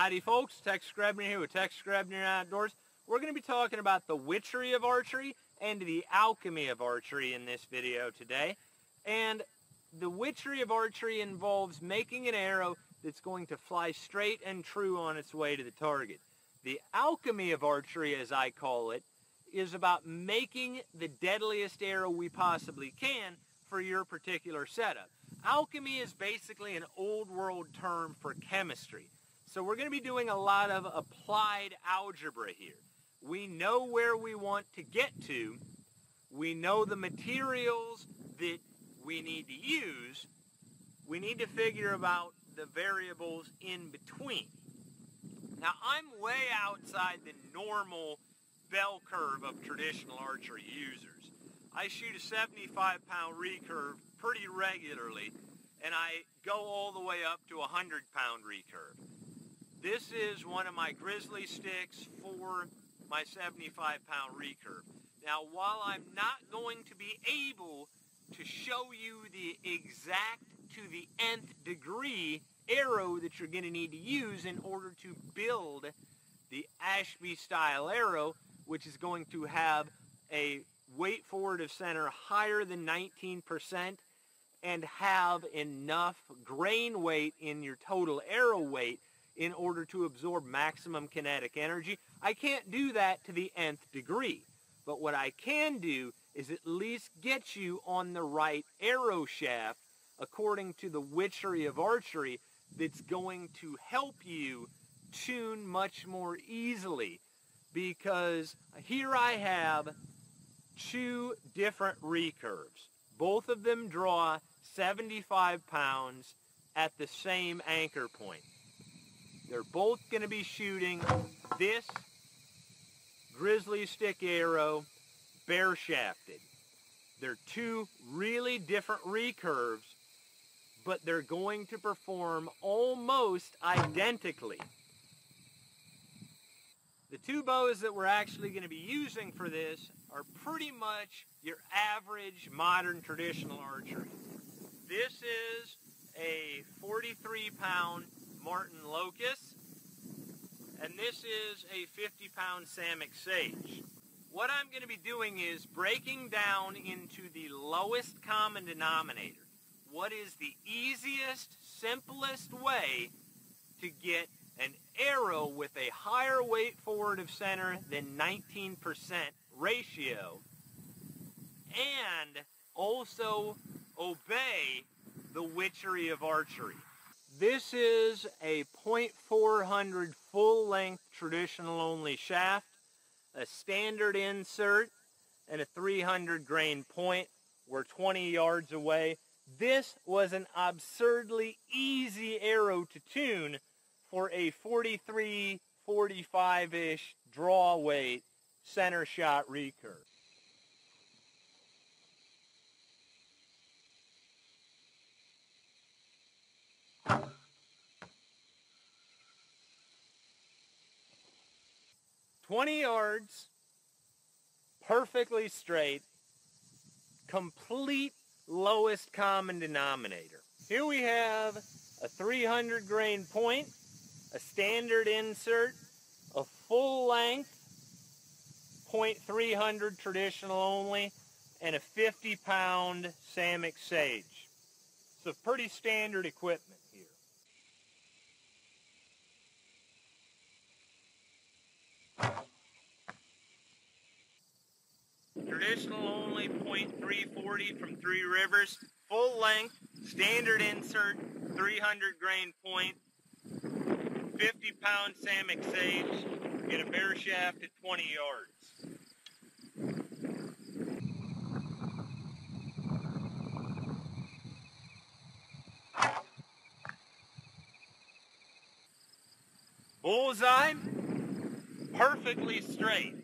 Howdy folks, Tex Grebner here with Tex Grebner Outdoors. We're going to be talking about the Witchery of Archery and the Alchemy of Archery in this video today. And the Witchery of Archery involves making an arrow that's going to fly straight and true on its way to the target. The Alchemy of Archery, as I call it, is about making the deadliest arrow we possibly can for your particular setup. Alchemy is basically an old world term for chemistry. So we're going to be doing a lot of applied algebra here. We know where we want to get to. We know the materials that we need to use. We need to figure about the variables in between. Now, I'm way outside the normal bell curve of traditional archery users. I shoot a 75-pound recurve pretty regularly, and I go all the way up to a 100-pound recurve. This is one of my grizzly sticks for my 75-pound recurve. Now, while I'm not going to be able to show you the exact to the nth degree arrow that you're going to need to use in order to build the Ashby-style arrow, which is going to have a weight forward of center higher than 19% and have enough grain weight in your total arrow weight in order to absorb maximum kinetic energy. I can't do that to the nth degree, but what I can do is at least get you on the right arrow shaft according to the Witchery of Archery that's going to help you tune much more easily, because here I have two different recurves. Both of them draw 75 pounds at the same anchor point. They're both going to be shooting this grizzly stick arrow bare shafted. They're two really different recurves, but they're going to perform almost identically. The two bows that we're actually going to be using for this are pretty much your average modern traditional archery. This is a 43-pound Martin Locust, and this is a 50-pound Samick Sage. What I'm going to be doing is breaking down into the lowest common denominator. What is the easiest, simplest way to get an arrow with a higher weight forward of center than 19% ratio, and also obey the Witchery of Archery. This is a .400 full-length traditional-only shaft, a standard insert, and a 300 grain point. We're 20 yards away. This was an absurdly easy arrow to tune for a 43, 45-ish draw weight center shot recurve. "20 yards, perfectly straight, complete lowest common denominator." Here we have a 300 grain point, a standard insert, a full length .300 traditional only, and a 50-pound Samick Sage. So pretty standard equipment here. Traditional only .340 from 3Rivers, full length, standard insert, 300 grain point, 50-pound Samick Sage, get a bare shaft at 20 yards. Bullseye, perfectly straight.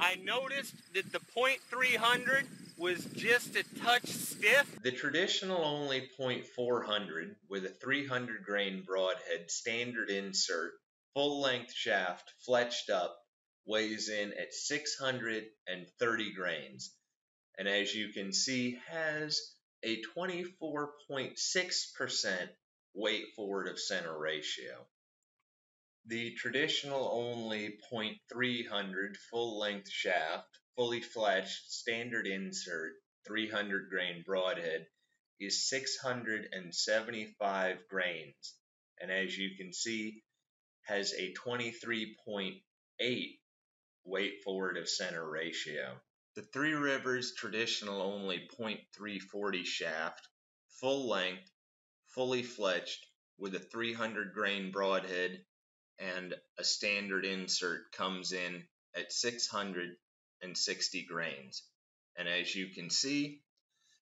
I noticed that the .300 was just a touch stiff. The traditional only .400 with a 300 grain broadhead standard insert, full length shaft, fletched up, weighs in at 630 grains. And as you can see, has a 24.6% weight forward of center ratio. The traditional only .300 full length shaft, fully fletched, standard insert, 300 grain broadhead is 675 grains, and as you can see has a 23.8 weight forward of center ratio. The Three Rivers traditional only .340 shaft, full length, fully fletched, with a 300 grain broadhead and a standard insert comes in at 660 grains. And as you can see,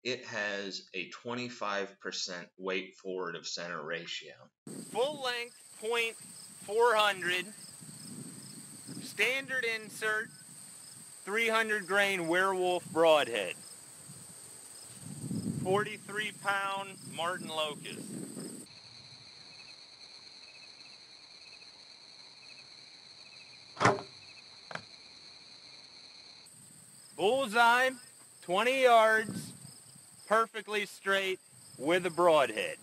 it has a 25% weight forward of center ratio. Full length .400, standard insert, 300 grain werewolf broadhead, 43 pound Martin Locust. Bullseye, 20 yards, perfectly straight with a broadhead.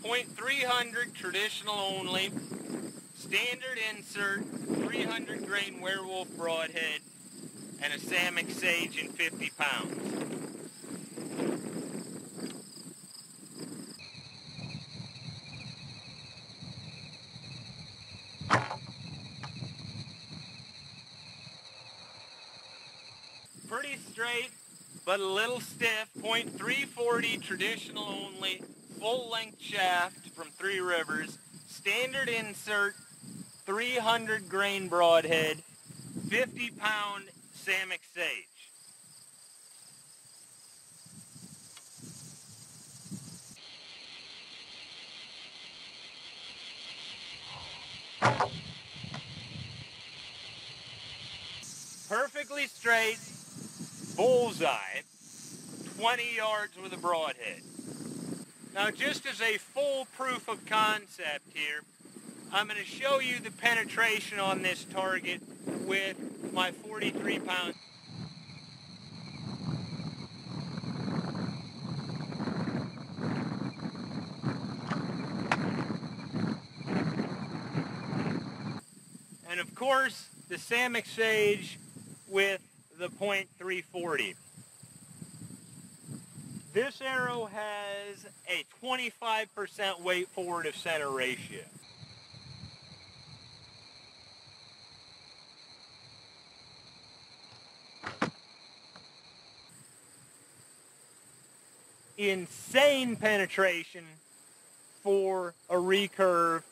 .300 traditional only, standard insert, 300 grain werewolf broadhead, and a Samick Sage in 50 pounds. Pretty straight, but a little stiff. .340 traditional only, full length shaft from Three Rivers, standard insert, 300 grain broadhead, 50 pound Samick Sage. Perfectly straight, bullseye, 20 yards with a broadhead. Now, just as a full proof of concept here, I'm going to show you the penetration on this target with my 43 pound. And of course, the Samick Sage with the .340. This arrow has a 25% weight forward of center ratio. Insane penetration for a recurve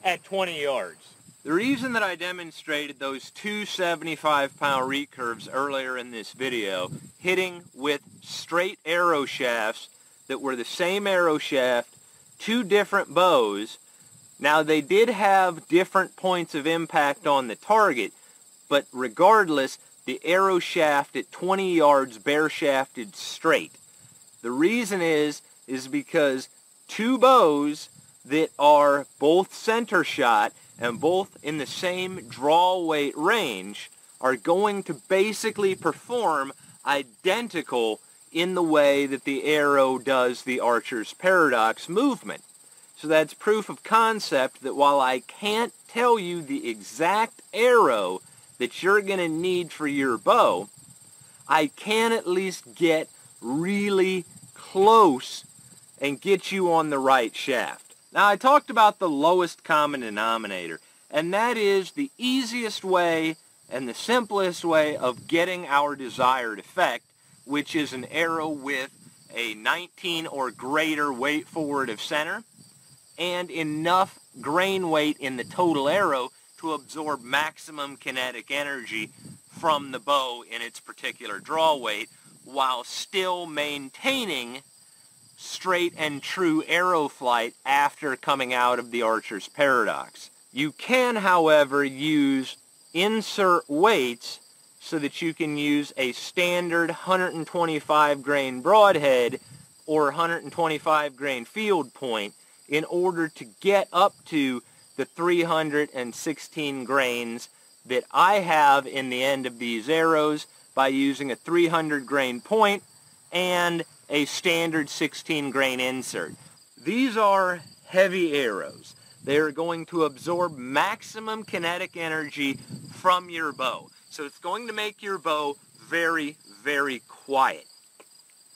at 20 yards. The reason that I demonstrated those two 75-pound recurves earlier in this video, hitting with straight arrow shafts that were the same arrow shaft, two different bows. Now, they did have different points of impact on the target, but regardless, the arrow shaft at 20 yards bare shafted straight. The reason is because two bows that are both center shot and both in the same draw weight range are going to basically perform identical in the way that the arrow does the archer's paradox movement. So that's proof of concept that while I can't tell you the exact arrow that you're going to need for your bow, I can at least get really close and get you on the right shaft. Now, I talked about the lowest common denominator, and that is the easiest way and the simplest way of getting our desired effect, which is an arrow with a 19 or greater weight forward of center and enough grain weight in the total arrow to absorb maximum kinetic energy from the bow in its particular draw weight while still maintaining straight and true arrow flight after coming out of the archer's paradox. You can, however, use insert weights so that you can use a standard 125 grain broadhead or 125 grain field point in order to get up to the 316 grains that I have in the end of these arrows by using a 300 grain point and a standard 16 grain insert. These are heavy arrows. They're going to absorb maximum kinetic energy from your bow. So it's going to make your bow very, very quiet.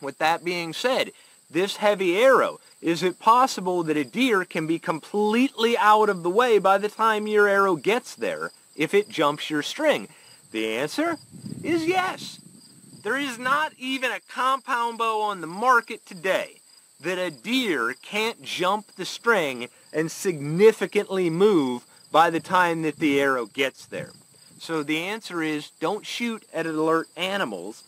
With that being said, this heavy arrow, is it possible that a deer can be completely out of the way by the time your arrow gets there if it jumps your string? The answer is yes. There is not even a compound bow on the market today that a deer can't jump the string and significantly move by the time that the arrow gets there. So the answer is don't shoot at alert animals,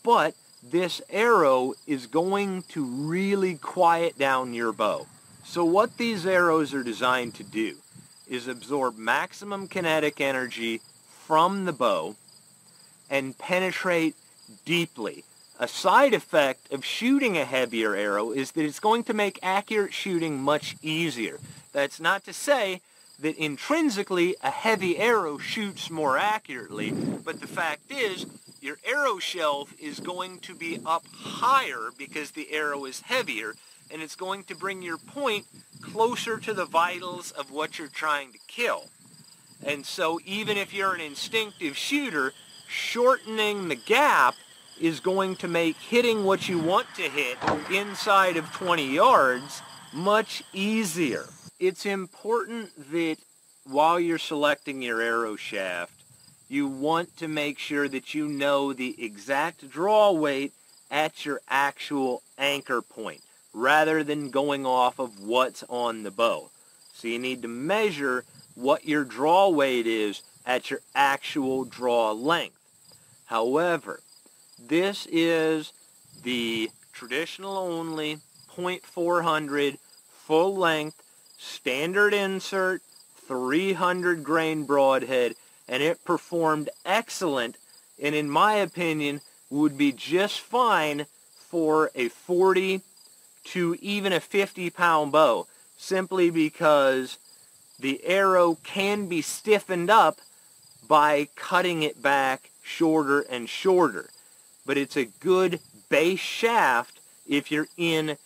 but this arrow is going to really quiet down your bow. So what these arrows are designed to do is absorb maximum kinetic energy from the bow and penetrate deeply. A side effect of shooting a heavier arrow is that it's going to make accurate shooting much easier. That's not to say that intrinsically a heavy arrow shoots more accurately, but the fact is your arrow shelf is going to be up higher because the arrow is heavier, and it's going to bring your point closer to the vitals of what you're trying to kill. And so even if you're an instinctive shooter, shortening the gap is going to make hitting what you want to hit inside of 20 yards much easier. It's important that while you're selecting your arrow shaft, you want to make sure that you know the exact draw weight at your actual anchor point, rather than going off of what's on the bow. So you need to measure what your draw weight is at your actual draw length. However, this is the traditional only .400 full length standard insert 300 grain broadhead, and it performed excellent, and in my opinion would be just fine for a 40 to even a 50-pound bow, simply because the arrow can be stiffened up by cutting it back shorter and shorter. But it's a good base shaft if you're in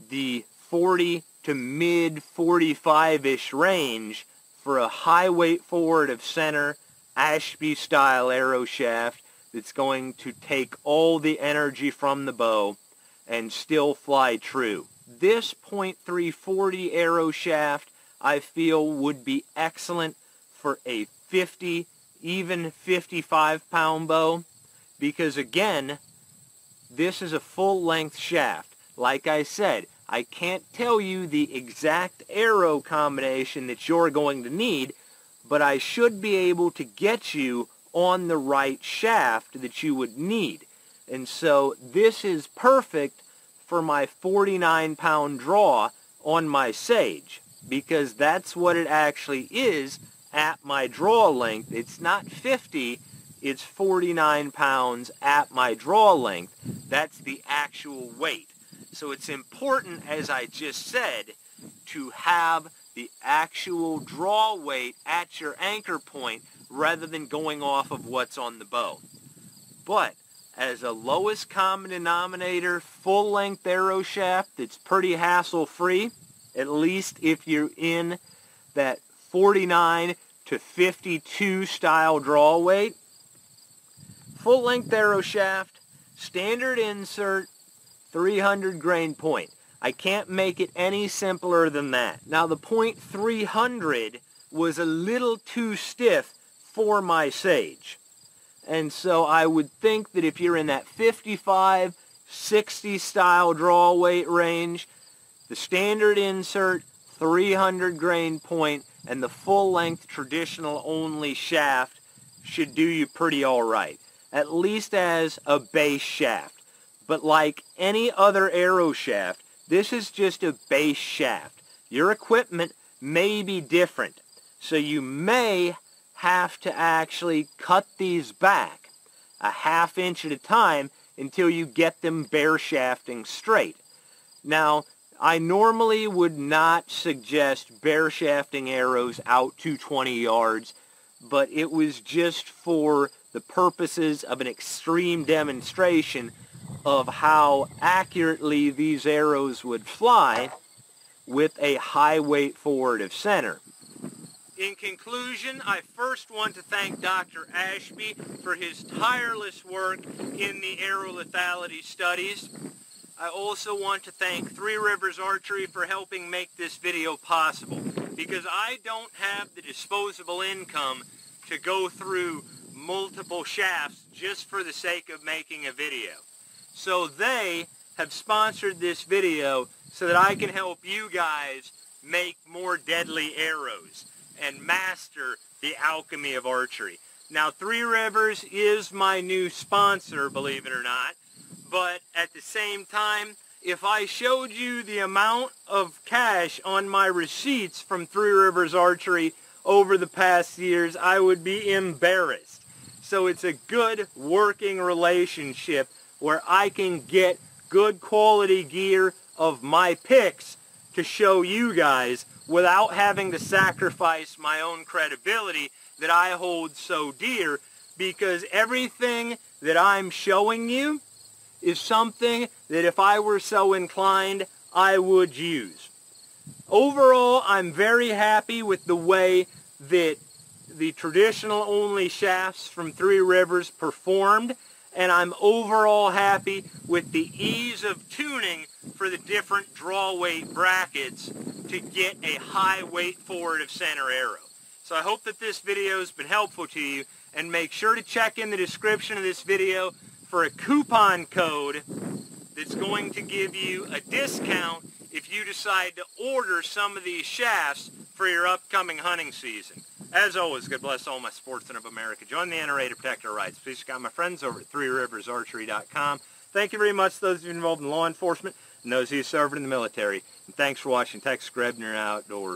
the 40 to mid 45-ish range for a high weight forward of center Ashby-style arrow shaft that's going to take all the energy from the bow and still fly true. This .340 arrow shaft I feel would be excellent for a 50, even 55-pound bow, because again, this is a full-length shaft. Like I said, I can't tell you the exact arrow combination that you're going to need, but I should be able to get you on the right shaft that you would need. And so this is perfect for my 49-pound draw on my Sage, because that's what it actually is at my draw length. It's not 50, it's 49 pounds at my draw length. That's the actual weight. So it's important, as I just said, to have the actual draw weight at your anchor point rather than going off of what's on the bow. But as a lowest common denominator full-length arrow shaft that's pretty hassle-free, at least if you're in that 49 to 52 style draw weight, full-length arrow shaft, standard insert, 300 grain point. I can't make it any simpler than that. Now the .300 was a little too stiff for my Sage. And so I would think that if you're in that 55, 60 style draw weight range, the standard insert, 300 grain point, and the full-length traditional only shaft should do you pretty all right, at least as a base shaft. But like any other arrow shaft, this is just a base shaft. Your equipment may be different, so you may have to actually cut these back a ½ inch at a time until you get them bare shafting straight. Now, I normally would not suggest bare shafting arrows out to 20 yards, but it was just for the purposes of an extreme demonstration of how accurately these arrows would fly with a high weight forward of center. In conclusion, I first want to thank Dr. Ashby for his tireless work in the arrow lethality studies. I also want to thank 3Rivers Archery for helping make this video possible, because I don't have the disposable income to go through multiple shafts just for the sake of making a video. So they have sponsored this video so that I can help you guys make more deadly arrows and master the alchemy of archery. Now, 3Rivers is my new sponsor, believe it or not, but at the same time, if I showed you the amount of cash on my receipts from 3Rivers Archery over the past years, I would be embarrassed. So it's a good working relationship where I can get good quality gear of my picks to show you guys without having to sacrifice my own credibility that I hold so dear, because everything that I'm showing you is something that if I were so inclined, I would use. Overall, I'm very happy with the way that the traditional only shafts from 3Rivers performed, and I'm overall happy with the ease of tuning for the different draw weight brackets to get a high weight forward of center arrow. So I hope that this video has been helpful to you, and make sure to check in the description of this video for a coupon code that's going to give you a discount if you decide to order some of these shafts for your upcoming hunting season. As always, God bless all my sportsmen of America. Join the NRA to protect our rights. Please check out my friends over at 3riversarchery.com. Thank you very much to those of you involved in law enforcement and those who served in the military. And thanks for watching Tex Grebner Outdoors.